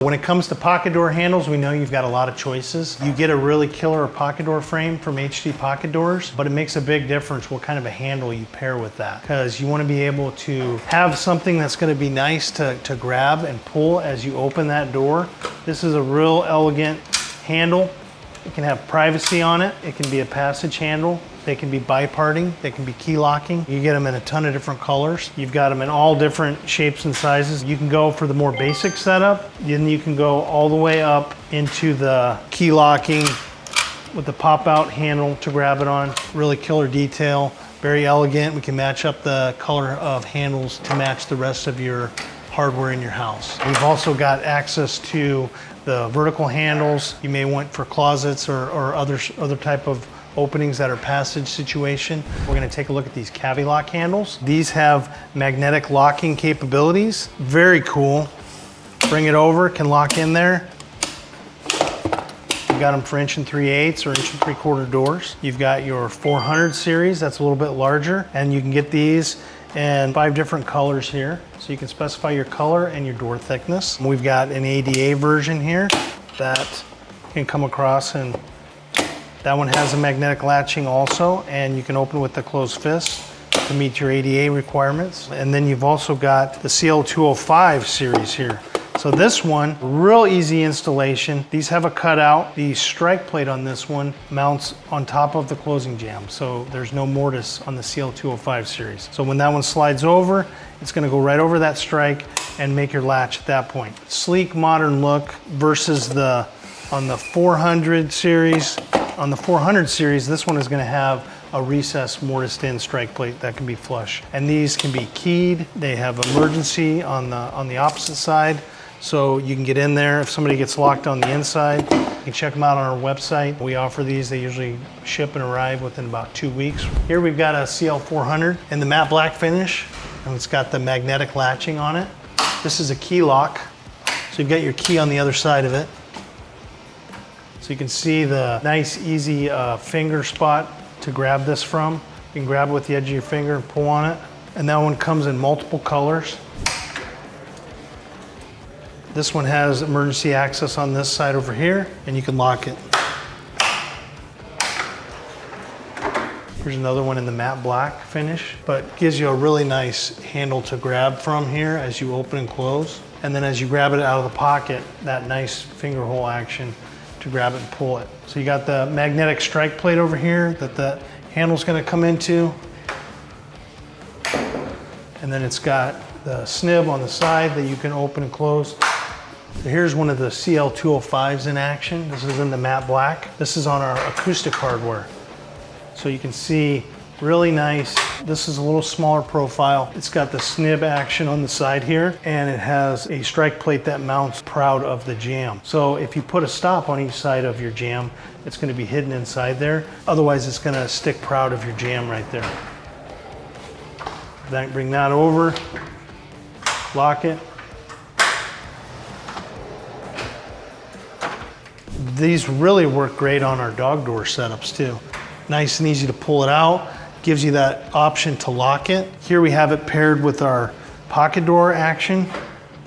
When it comes to pocket door handles, we know you've got a lot of choices. You get a really killer pocket door frame from HD Pocket Doors, but it makes a big difference what kind of a handle you pair with that, because you want to be able to have something that's going to be nice to grab and pull as you open that door. This is a real elegant handle. It can have privacy on it. It can be a passage handle. They can be biparting. They can be key locking. You get them in a ton of different colors. You've got them in all different shapes and sizes. You can go for the more basic setup. Then you can go all the way up into the key locking with the pop out handle to grab it on. Really killer detail, very elegant. We can match up the color of handles to match the rest of your hardware in your house. We've also got access to the vertical handles you may want for closets or other type of openings that are passage situation. We're going to take a look at these Cavilock handles. These have magnetic locking capabilities. Very cool. Bring it over, can lock in there. You've got them for 1 3/8 or 1 3/4 doors. You've got your 400 series, that's a little bit larger, and you can get these in 5 different colors here. So you can specify your color and your door thickness. We've got an ADA version here that can come across, and that one has a magnetic latching also, and you can open with the closed fist to meet your ADA requirements. And then you've also got the CL205 series here. So this one, real easy installation. These have a cutout. The strike plate on this one mounts on top of the closing jamb. So there's no mortise on the CL205 series. So when that one slides over, it's gonna go right over that strike and make your latch at that point. Sleek, modern look versus on the 400 series. On the 400 series, this one is gonna have a recessed mortised in strike plate that can be flush. And these can be keyed. They have emergency on the opposite side. So you can get in there. If somebody gets locked on the inside, you can check them out on our website. We offer these. They usually ship and arrive within about 2 weeks. Here we've got a CL400 in the matte black finish, and it's got the magnetic latching on it. This is a key lock. So you've got your key on the other side of it. So you can see the nice, easy finger spot to grab this from. You can grab it with the edge of your finger and pull on it. And that one comes in multiple colors. This one has emergency access on this side over here, and you can lock it. Here's another one in the matte black finish, but gives you a really nice handle to grab from here as you open and close. And then as you grab it out of the pocket, that nice finger hole action to grab it and pull it. So you got the magnetic strike plate over here that the handle's gonna come into. And then it's got the snib on the side that you can open and close. So here's one of the CL205s in action. This is in the matte black. This is on our acoustic hardware. So you can see really nice. This is a little smaller profile. It's got the snib action on the side here, and it has a strike plate that mounts proud of the jamb. So if you put a stop on each side of your jamb, it's going to be hidden inside there. Otherwise, it's going to stick proud of your jamb right there. Then bring that over, lock it. These really work great on our dog door setups too. Nice and easy to pull it out. Gives you that option to lock it. Here we have it paired with our pocket door action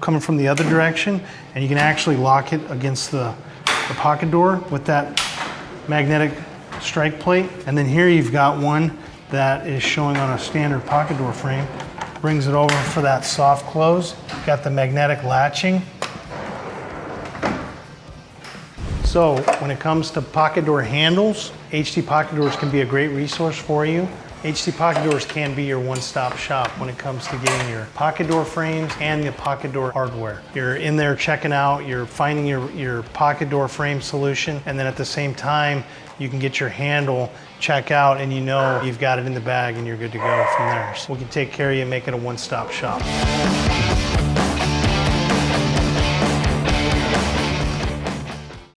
coming from the other direction, and you can actually lock it against the pocket door with that magnetic strike plate. And then here you've got one that is showing on a standard pocket door frame. Brings it over for that soft close. Got the magnetic latching. So when it comes to pocket door handles, HD Pocket Doors can be a great resource for you. HD Pocket Doors can be your one-stop shop when it comes to getting your pocket door frames and the pocket door hardware. You're in there checking out, you're finding your pocket door frame solution, and then at the same time, you can get your handle, check out, and you know you've got it in the bag and you're good to go from there. So we can take care of you and make it a one-stop shop.